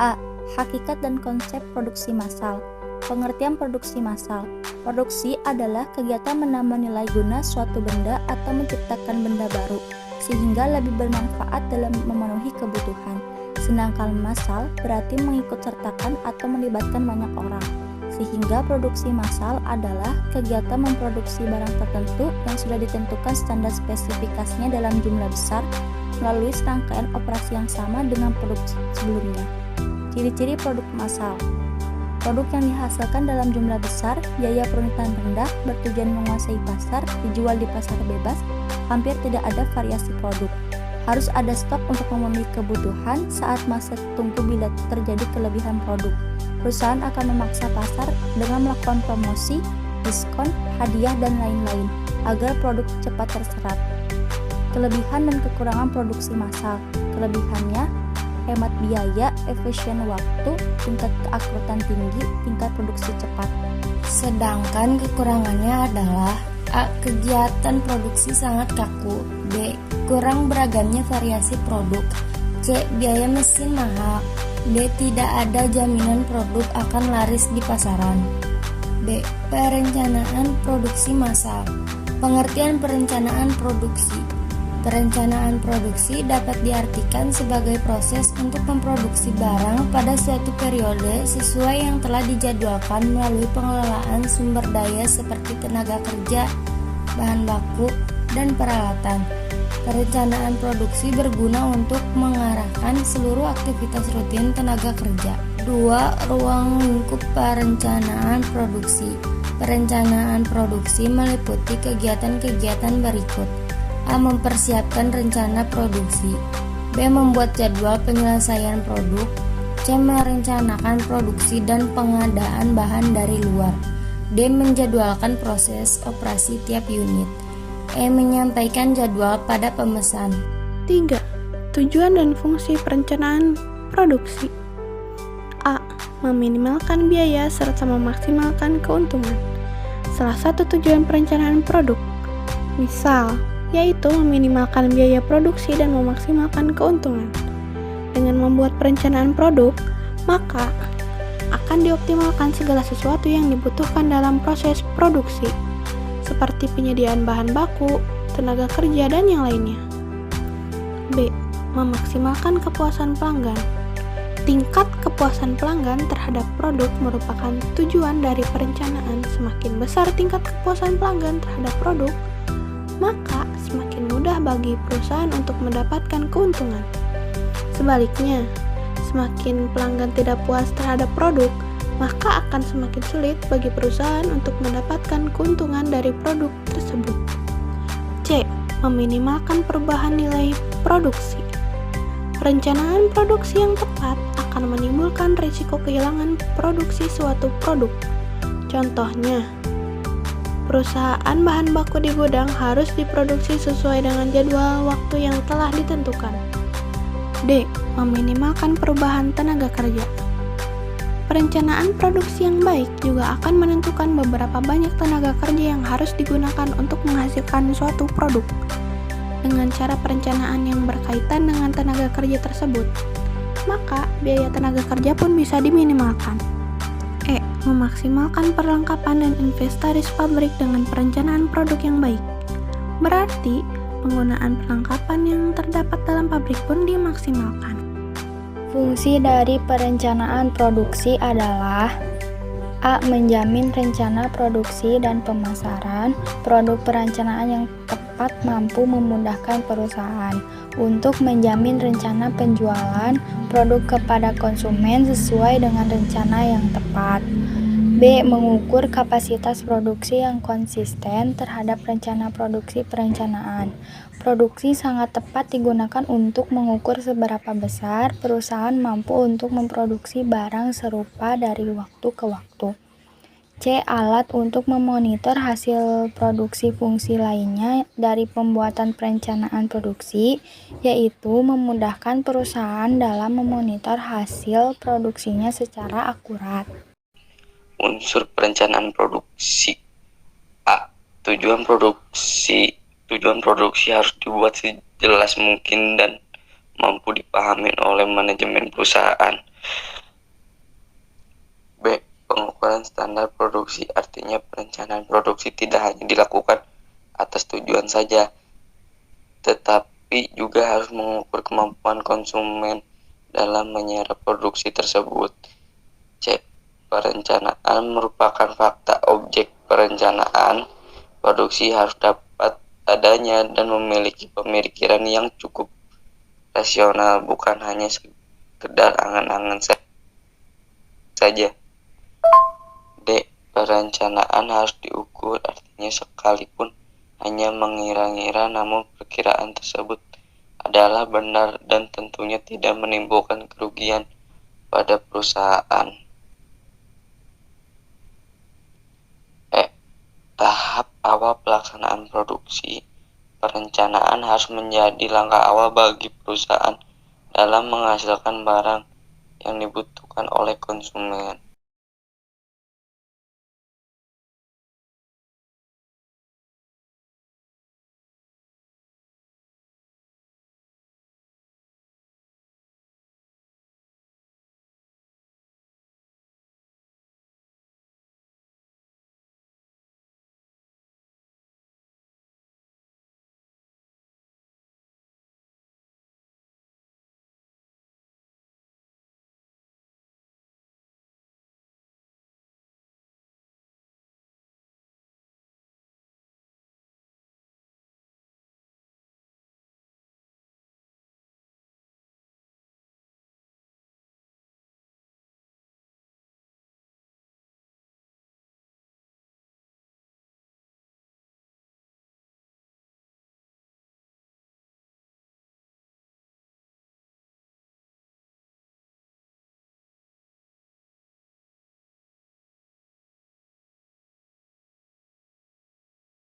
A. Hakikat dan konsep produksi massal. Pengertian produksi massal. Produksi adalah kegiatan menambah nilai guna suatu benda atau menciptakan benda baru, sehingga lebih bermanfaat dalam memenuhi kebutuhan. Sedangkan massal berarti mengikutsertakan atau melibatkan banyak orang. Sehingga produksi massal adalah kegiatan memproduksi barang tertentu yang sudah ditentukan standar spesifikasinya dalam jumlah besar melalui serangkaian operasi yang sama dengan produksi sebelumnya. Ciri-ciri produk massal. Produk yang dihasilkan dalam jumlah besar, biaya penyuntikan rendah, bertujuan menguasai pasar, dijual di pasar bebas, hampir tidak ada variasi produk. Harus ada stok untuk memenuhi kebutuhan saat masa tunggu bila terjadi kelebihan produk. Perusahaan akan memaksa pasar dengan melakukan promosi, diskon, hadiah, dan lain-lain agar produk cepat terserap. Kelebihan dan kekurangan produksi massal. Kelebihannya, hemat biaya, efisien waktu, tingkat keakuratan tinggi, tingkat produksi cepat. Sedangkan kekurangannya adalah A. Kegiatan produksi sangat kaku. B. Kurang beragamnya variasi produk. C. Biaya mesin mahal. D. Tidak ada jaminan produk akan laris di pasaran. D. Perencanaan produksi massal. Pengertian perencanaan produksi. Perencanaan produksi dapat diartikan sebagai proses untuk memproduksi barang pada suatu periode sesuai yang telah dijadwalkan melalui pengelolaan sumber daya seperti tenaga kerja, bahan baku, dan peralatan. Perencanaan produksi berguna untuk mengarahkan seluruh aktivitas rutin tenaga kerja. 2. Ruang lingkup perencanaan produksi. Perencanaan produksi meliputi kegiatan-kegiatan berikut. A. Mempersiapkan rencana produksi. B. Membuat jadwal penyelesaian produk. C. Merencanakan produksi dan pengadaan bahan dari luar. D. Menjadwalkan proses operasi tiap unit. E. Menyampaikan jadwal pada pemesan. 3. Tujuan dan fungsi perencanaan produksi. A. Meminimalkan biaya serta memaksimalkan keuntungan. Salah satu tujuan perencanaan produk, misal, yaitu meminimalkan biaya produksi dan memaksimalkan keuntungan. Dengan membuat perencanaan produk, maka akan dioptimalkan segala sesuatu yang dibutuhkan dalam proses produksi, seperti penyediaan bahan baku, tenaga kerja, dan yang lainnya. B. Memaksimalkan kepuasan pelanggan. Tingkat kepuasan pelanggan terhadap produk merupakan tujuan dari perencanaan. Semakin besar tingkat kepuasan pelanggan terhadap produk, maka semakin mudah bagi perusahaan untuk mendapatkan keuntungan. Sebaliknya, semakin pelanggan tidak puas terhadap produk, maka akan semakin sulit bagi perusahaan untuk mendapatkan keuntungan dari produk tersebut. C. Meminimalkan perubahan nilai produksi. Perencanaan produksi yang tepat akan menimbulkan risiko kehilangan produksi suatu produk. Contohnya, perusahaan bahan baku di gudang harus diproduksi sesuai dengan jadwal waktu yang telah ditentukan. D. Meminimalkan perubahan tenaga kerja. Perencanaan produksi yang baik juga akan menentukan beberapa banyak tenaga kerja yang harus digunakan untuk menghasilkan suatu produk. Dengan cara perencanaan yang berkaitan dengan tenaga kerja tersebut, maka biaya tenaga kerja pun bisa diminimalkan. E. Memaksimalkan perlengkapan dan inventaris pabrik dengan perencanaan produk yang baik. Berarti, penggunaan perlengkapan yang terdapat dalam pabrik pun dimaksimalkan. Fungsi dari perencanaan produksi adalah A. Menjamin rencana produksi dan pemasaran. Produk perencanaan yang tepat mampu memudahkan perusahaan untuk menjamin rencana penjualan produk kepada konsumen sesuai dengan rencana yang tepat. B. Mengukur kapasitas produksi yang konsisten terhadap rencana produksi perencanaan. Produksi sangat tepat digunakan untuk mengukur seberapa besar perusahaan mampu untuk memproduksi barang serupa dari waktu ke waktu. C. Alat untuk memonitor hasil produksi. Fungsi lainnya dari pembuatan perencanaan produksi yaitu memudahkan perusahaan dalam memonitor hasil produksinya secara akurat. Unsur perencanaan produksi. A. Tujuan produksi harus dibuat sejelas mungkin dan mampu dipahami oleh manajemen perusahaan. B. Pengukuran standar produksi, artinya perencanaan produksi tidak hanya dilakukan atas tujuan saja, tetapi juga harus mengukur kemampuan konsumen dalam menyerap produksi tersebut. C. Perencanaan merupakan fakta objek perencanaan. Produksi harus dapat adanya dan memiliki pemikiran yang cukup rasional, bukan hanya sekedar angan-angan saja. D. Perencanaan harus diukur, artinya sekalipun hanya mengira-ngira namun perkiraan tersebut adalah benar dan tentunya tidak menimbulkan kerugian pada perusahaan. E. Tahap awal pelaksanaan produksi. Perencanaan harus menjadi langkah awal bagi perusahaan dalam menghasilkan barang yang dibutuhkan oleh konsumen.